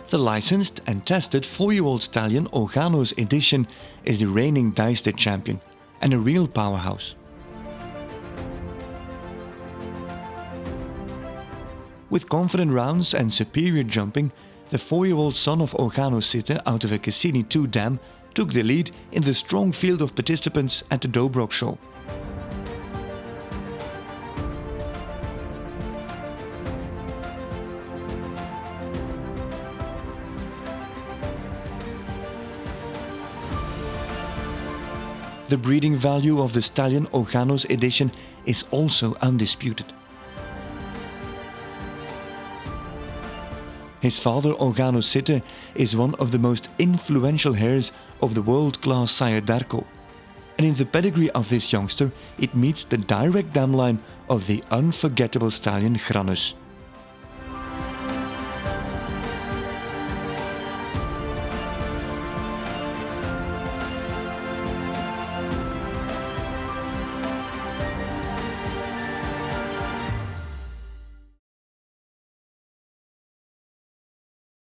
The licensed and tested 4-year-old stallion Ogano's edition is the reigning die-stud champion and a real powerhouse. With confident rounds and superior jumping, the 4-year-old son of Ogano sitter out of a Cassini 2 dam took the lead in the strong field of participants at the Dobrok show. The breeding value of the stallion Ogano's edition is also undisputed. His father Ogano sitter is one of the most influential heirs of the world-class sire Darko, and in the pedigree of this youngster it meets the direct dam line of the unforgettable stallion Granus.